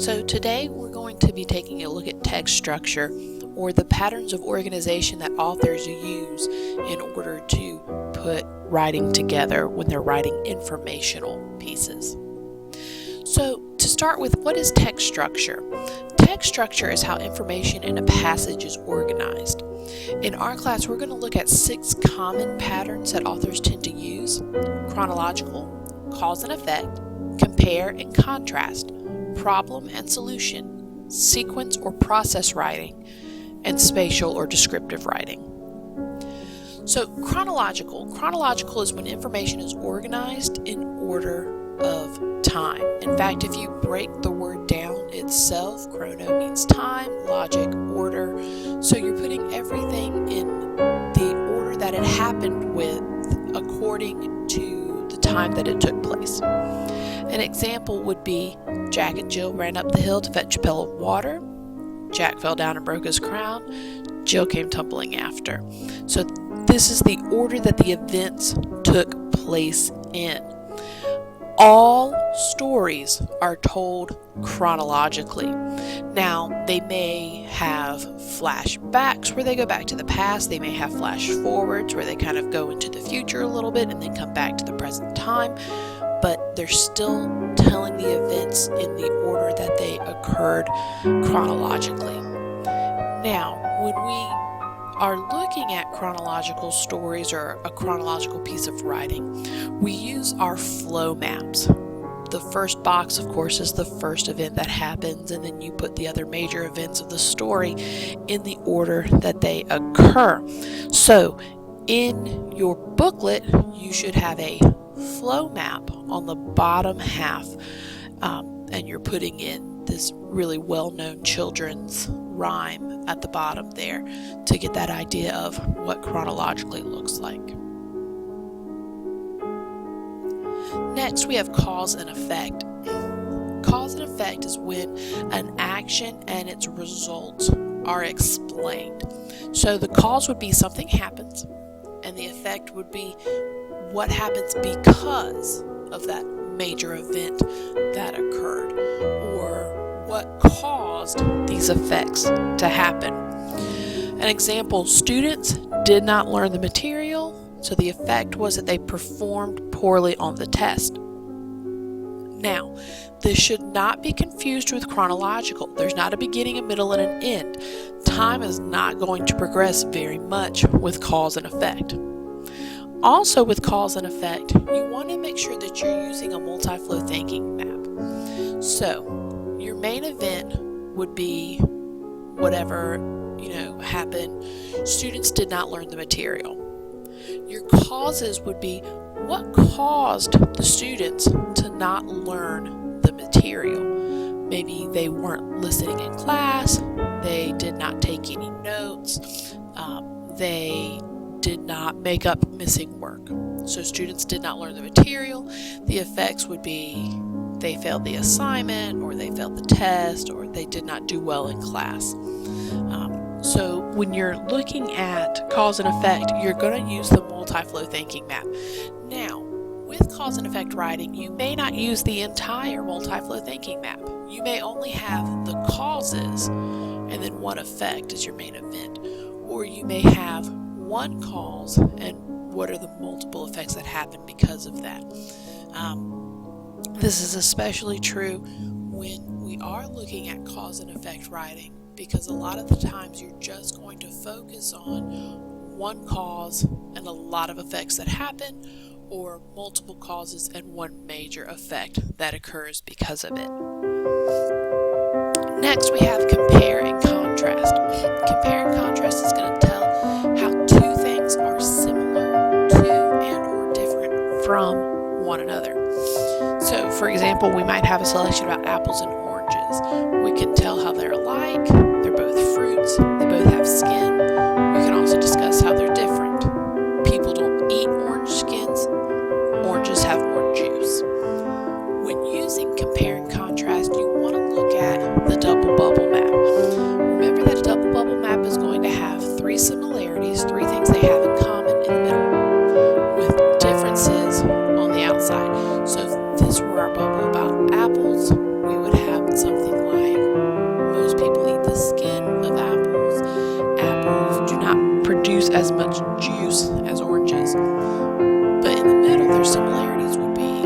So today we're going to be taking a look at text structure, or the patterns of organization that authors use in order to put writing together when they're writing informational pieces. So to start with, what is text structure? Text structure is how information in a passage is organized. In our class, we're going to look at 6 common patterns that authors tend to use: chronological, cause and effect, compare and contrast, problem and solution, sequence or process writing, and spatial or descriptive writing. So chronological is when information is organized in order of time. In fact, if you break the word down itself, chrono means time, logic, order. So you're putting everything in the order that it happened with according to the time that it took place. An example would be Jack and Jill ran up the hill to fetch a pail of water. Jack fell down and broke his crown. Jill came tumbling after. So this is the order that the events took place in. All stories are told chronologically. Now, they may have flashbacks where they go back to the past. They may have flash forwards where they kind of go into the future a little bit and then come back to the present time. But they're still telling the events in the order that they occurred chronologically. Now, when we are looking at chronological stories or a chronological piece of writing, we use our flow maps. The first box, of course, is the first event that happens, and then you put the other major events of the story in the order that they occur. So, in your booklet, you should have a flow map on the bottom half, and you're putting in this really well-known children's rhyme at the bottom there to get that idea of what chronologically looks like. Next, we have cause and effect. Cause and effect is when an action and its results are explained. So the cause would be something happens, and the effect would be what happens because of that major event that occurred, or what caused these effects to happen. An example: students did not learn the material, so the effect was that they performed poorly on the test. Now, this should not be confused with chronological. There's not a beginning, a middle, and an end. Time is not going to progress very much with cause and effect. Also, with cause and effect, you want to make sure that you're using a multi-flow thinking map. So, your main event would be whatever, happened. Students did not learn the material. Your causes would be what caused the students to not learn the material. Maybe they weren't listening in class, they did not take any notes, they did not make up missing work. So students did not learn the material. The effects would be they failed the assignment, or they failed the test, or they did not do well in class. So when you're looking at cause and effect, you're going to use the multi-flow thinking map. Now, with cause and effect writing, you may not use the entire multi-flow thinking map. You may only have the causes and then one effect as your main event. Or you may have one cause and what are the multiple effects that happen because of that. This is especially true when we are looking at cause and effect writing, because a lot of the times you're just going to focus on one cause and a lot of effects that happen, or multiple causes and one major effect that occurs because of it. Next, we have compare and contrast. Compare and contrast is going to tell how two things are similar to and or different from one another. So, for example, we might have a selection about apples and oranges. We can tell how they're alike, they're both fruits, they both have skin. We can also discuss how they're different. People don't eat orange skins, oranges have more juice. When using compare and contrast, you want to look at the double bubble map. Remember that a double bubble map is going to have 3 similarities, 3 things they have in common in the middle, with differences outside. So if this were our bubble about apples, we would have something like as much juice as oranges. But in the middle, their similarities would be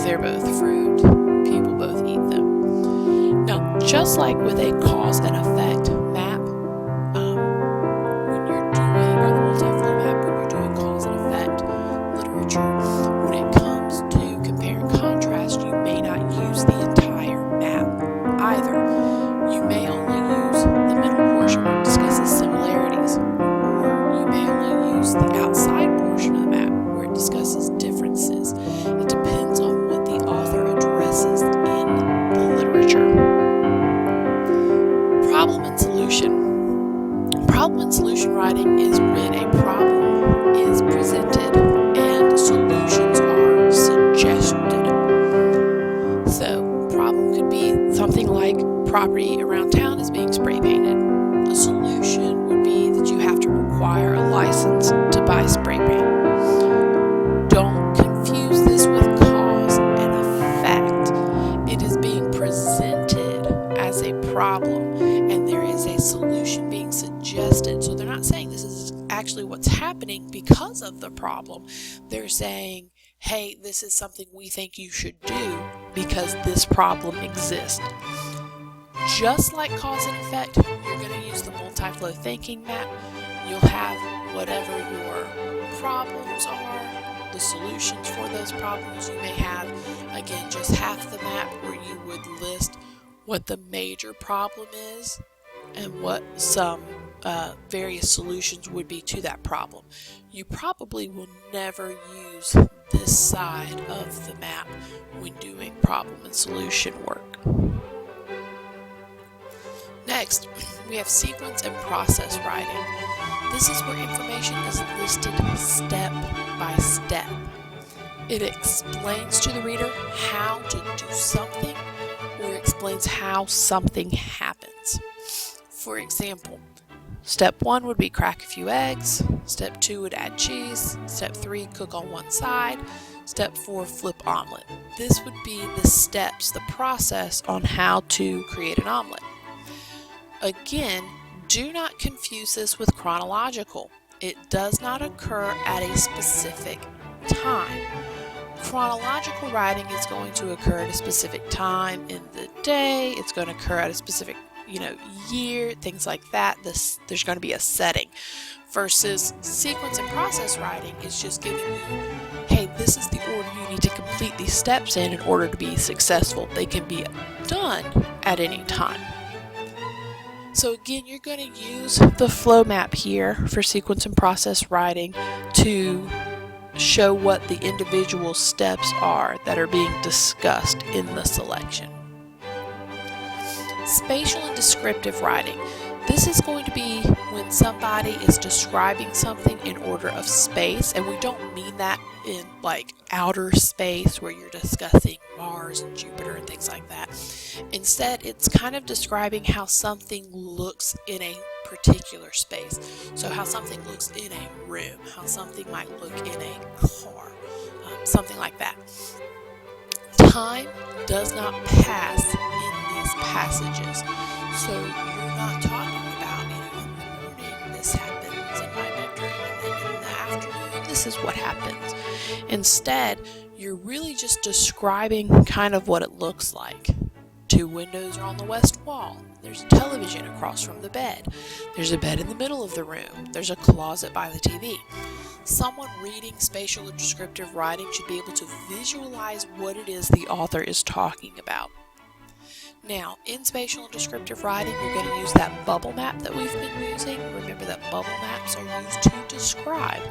they're both fruit, people both eat them. Now, just like with a cause and effect map, when you're doing, or the multi-flow map, when you're doing cause and effect literature, when it comes to compare and contrast, you may not use the entire map either. You may only use the middle portion where it discusses similarities, or you may only use the outside portion of the map where it discusses differences. It depends on what the author addresses in the literature. Problem and solution. Problem and solution writing is when a problem is presented and solutions are suggested. So, problem could be something like property around town is being spray painted. A solution would be that you have to require a license to buy spray paint. Don't confuse this with cause and effect. It is being presented as a problem, and there is a solution being suggested. So they're not saying this is actually what's happening because of the problem. They're saying, hey, this is something we think you should do because this problem exists. Just like cause and effect, you're going to use the multi-flow thinking map. You'll have whatever your problems are, the solutions for those problems. You may have, again, just half the map where you would list what the major problem is and what some various solutions would be to that problem. You probably will never use this side of the map when doing problem and solution work. Next, we have sequence and process writing. This is where information is listed step by step. It explains to the reader how to do something, or explains how something happens. For example, step 1 would be crack a few eggs. Step 2 would add cheese. Step 3, cook on one side. Step 4, flip omelet. This would be the steps, the process on how to create an omelet. Again, do not confuse this with chronological. It does not occur at a specific time. Chronological writing is going to occur at a specific time in the day. It's going to occur at a specific, year, things like that. There's going to be a setting. Versus sequence and process writing is just giving you, hey, this is the order you need to complete these steps in order to be successful. They can be done at any time. So again, you're going to use the flow map here for sequence and process writing to show what the individual steps are that are being discussed in the selection. Spatial and descriptive writing. This is going to be when somebody is describing something in order of space, and we don't mean that in like outer space where you're discussing Mars and Jupiter and things like that. Instead, it's kind of describing how something looks in a particular space. So how something looks in a room, how something might look in a car, something like that. Time does not pass in these passages. So you're not talking about, in the morning this happens in my bedroom, and then in the afternoon this is what happens. Instead, you're really just describing kind of what it looks like. 2 windows are on the west wall. There's a television across from the bed. There's a bed in the middle of the room. There's a closet by the TV. Someone reading spatial or descriptive writing should be able to visualize what it is the author is talking about. Now, in spatial and descriptive writing, you're going to use that bubble map that we've been using. Remember that bubble maps are used to describe.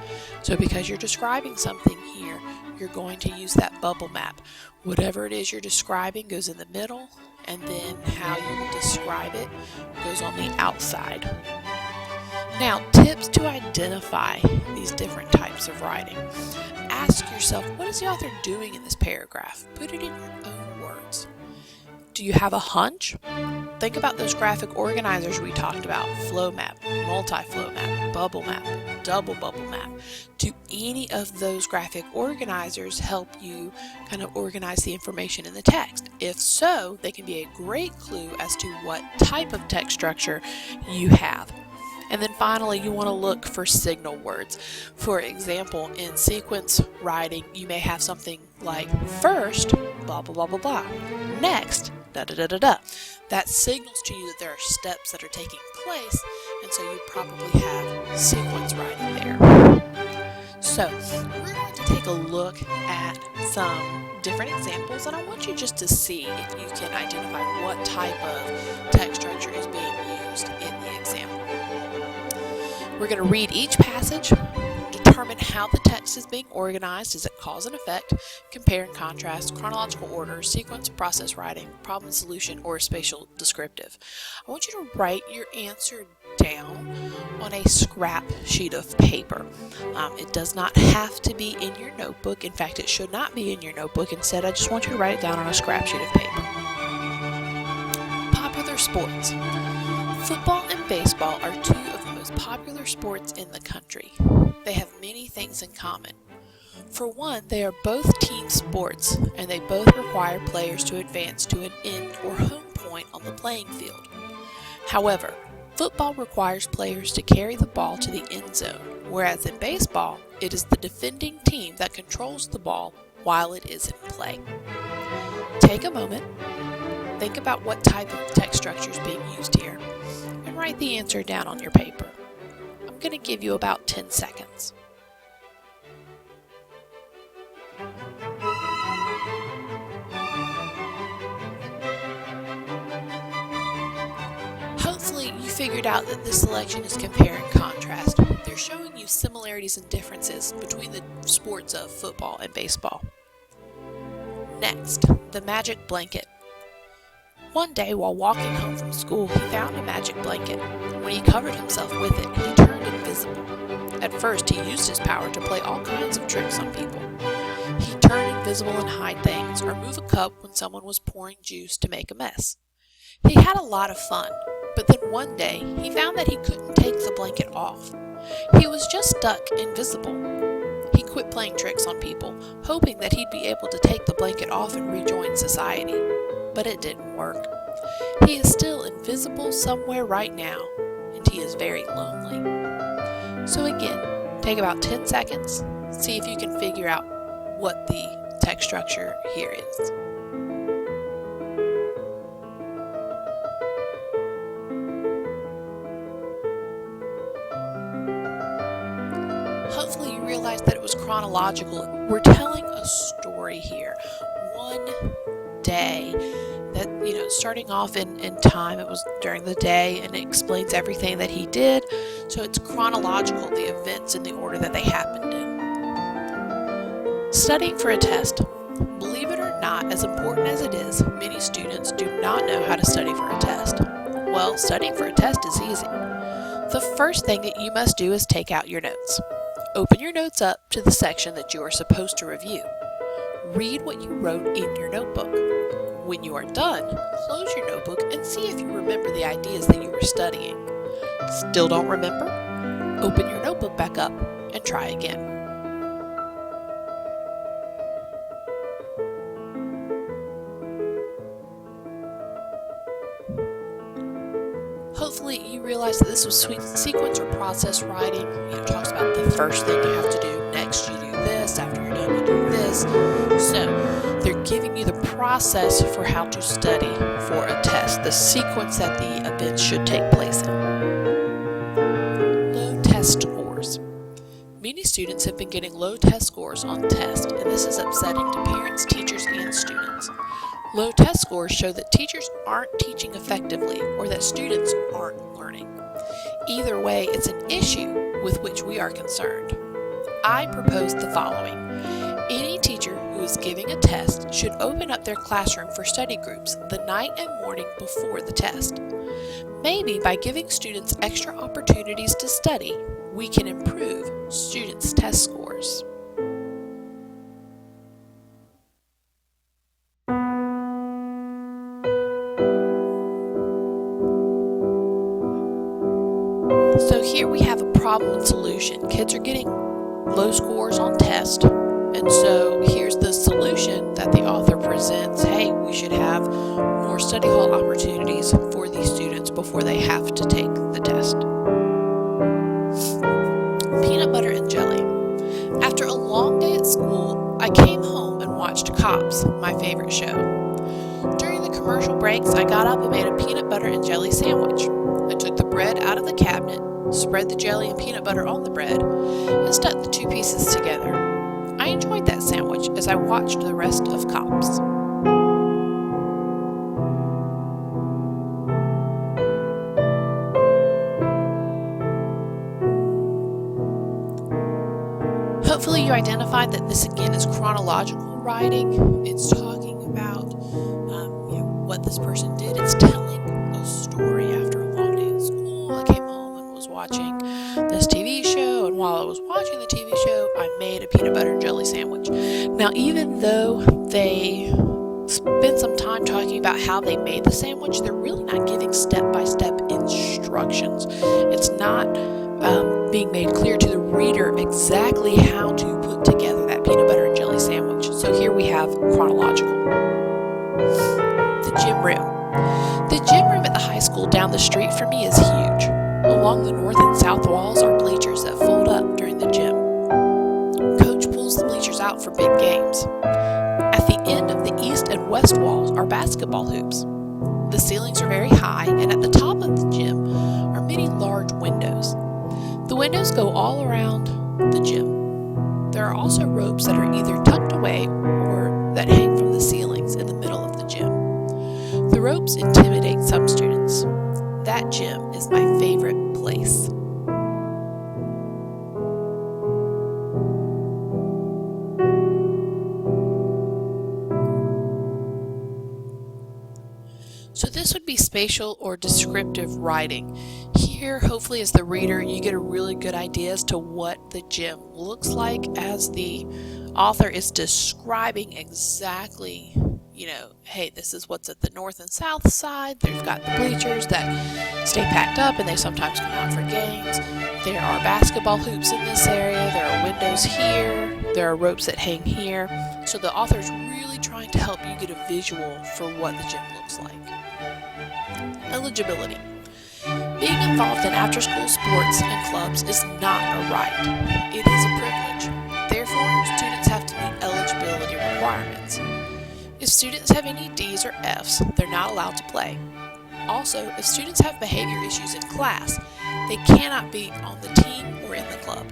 So because you're describing something here, you're going to use that bubble map. Whatever it is you're describing goes in the middle, and then how you would describe it goes on the outside. Now, tips to identify these different types of writing. Ask yourself, what is the author doing in this paragraph? Put it in your own words. Do you have a hunch? Think about those graphic organizers we talked about. Flow map, multi-flow map, bubble map, double bubble map. Do any of those graphic organizers help you kind of organize the information in the text? If so, they can be a great clue as to what type of text structure you have. And then finally, you want to look for signal words. For example, in sequence writing, you may have something like first, blah, blah, blah, blah, blah. Next, da, da, da, da, da. That signals to you that there are steps that are taking place, and so you probably have sequence writing there. So, we're going to take a look at some different examples, and I want you just to see if you can identify what type of text structure is being used in the example. We're going to read each passage, determine how the text is being organized. Is it cause and effect, compare and contrast, chronological order, sequence, process writing, problem solution, or spatial descriptive? I want you to write your answer down on a scrap sheet of paper. It does not have to be in your notebook. In fact, it should not be in your notebook. Instead, I just want you to write it down on a scrap sheet of paper. Popular sports. Football and baseball are two of the most popular sports in the country. They have many things in common. For one, they are both team sports, and they both require players to advance to an end or home point on the playing field. However, football requires players to carry the ball to the end zone, whereas in baseball, it is the defending team that controls the ball while it is in play. Take a moment, think about what type of text structure is being used here, and write the answer down on your paper. I'm going to give you about 10 seconds. Hopefully you figured out that this selection is compare and contrast. They're showing you similarities and differences between the sports of football and baseball. Next, the magic blanket. One day while walking home from school, he found a magic blanket. When he covered himself with it, he turned invisible. At first, he used his power to play all kinds of tricks on people. He turned invisible and hide things, or move a cup when someone was pouring juice to make a mess. He had a lot of fun, but then one day, he found that he couldn't take the blanket off. He was just stuck invisible. He quit playing tricks on people, hoping that he'd be able to take the blanket off and rejoin society. But it didn't work. He is still invisible somewhere right now, and he is very lonely. So again, take about 10 seconds, see if you can figure out what the text structure here is. Hopefully you realized that it was chronological. We're telling a story here. One day that, starting off in time, it was during the day, and it explains everything that he did. So it's chronological, the events in the order that they happened in. Studying for a test. Believe it or not, as important as it is, many students do not know how to study for a test. Well, studying for a test is easy. The first thing that you must do is take out your notes. Open your notes up to the section that you are supposed to review. Read what you wrote in your notebook. When you are done, close your notebook and see if you remember the ideas that you were studying. Still don't remember? Open your notebook back up and try again. Hopefully you realize that this was sequence or process writing. It talks about the first thing you have to do, next you do this, after you're done you do this. So they're giving you the process for how to study for a test, the sequence that the events should take place in. Low test scores. Many students have been getting low test scores on tests, and this is upsetting to parents, teachers, and students. Low test scores show that teachers aren't teaching effectively or that students aren't learning. Either way, it's an issue with which we are concerned. I propose the following. Any teacher who is giving a test should open up their classroom for study groups the night and morning before the test. Maybe by giving students extra opportunities to study, we can improve students' test scores. So here we have a problem and solution. Kids are getting low scores on tests, and so here's the solution that the author presents. Hey, we should have more study hall opportunities for these students before they have to take the test. favorite show. During the commercial breaks, I got up and made a peanut butter and jelly sandwich. I took the bread out of the cabinet, spread the jelly and peanut butter on the bread, and stuck the two pieces together. I enjoyed that sandwich as I watched the rest of Cops. Hopefully you identified that this again is chronological writing. It's talking about what this person did. It's telling a story after a long day in school. I came home and was watching this TV show, and while I was watching the TV show, I made a peanut butter and jelly sandwich. Now, even though they spent some time talking about how they made the sandwich, they're really not giving step-by-step instructions. It's not being made clear to the reader exactly how to put together that peanut butter and jelly sandwich. So here we have chronological. The gym room. The gym room at the high school down the street from me is huge. Along the north and south walls are bleachers that fold up during the gym. Coach pulls the bleachers out for big games. At the end of the east and west walls are basketball hoops. The ceilings are very high, and at the top of the gym are many large windows. The windows go all around the gym. There are also ropes that are either tucked away or that hang from the ceilings in the middle of the gym. The ropes intimidate some students. That gym is my favorite place. So this would be spatial or descriptive writing. Here, hopefully as the reader, you get a really good idea as to what the gym looks like as the author is describing exactly, hey, this is what's at the north and south side. They've got the bleachers that stay packed up and they sometimes come out for games. There are basketball hoops in this area. There are windows here. There are ropes that hang here. So the author is really trying to help you get a visual for what the gym looks like. Eligibility. Being involved in after-school sports and clubs is not a right. It is a privilege. Therefore, students have to meet eligibility requirements. If students have any D's or F's, they're not allowed to play. Also, if students have behavior issues in class, they cannot be on the team or in the club.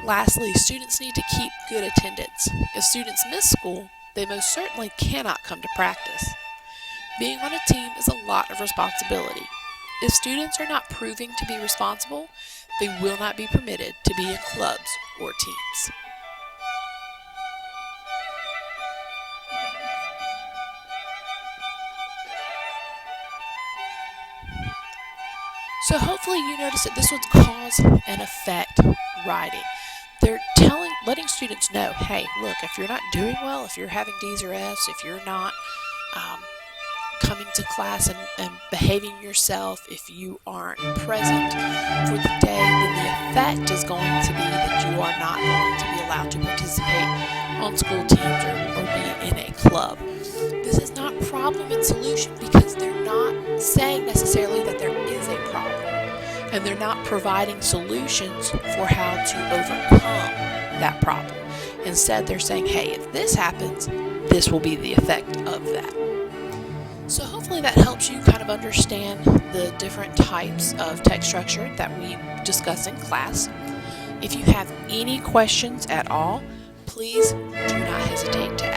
Lastly, students need to keep good attendance. If students miss school, they most certainly cannot come to practice. Being on a team is a lot of responsibility. If students are not proving to be responsible, they will not be permitted to be in clubs or teams. So hopefully you notice that this one's cause and effect writing. They're letting students know, hey, look, if you're not doing well, if you're having D's or F's, if you're not coming to class and behaving yourself, if you aren't present for the day, then the effect is going to be that you are not going to be allowed to participate on school teams or be in a club. This is not problem and solution because they're not saying necessarily that there is a problem, and they're not providing solutions for how to overcome that problem. Instead, they're saying, hey, if this happens, this will be the effect of that. So hopefully that helps you kind of understand the different types of text structure that we discuss in class. If you have any questions at all, please do not hesitate to ask.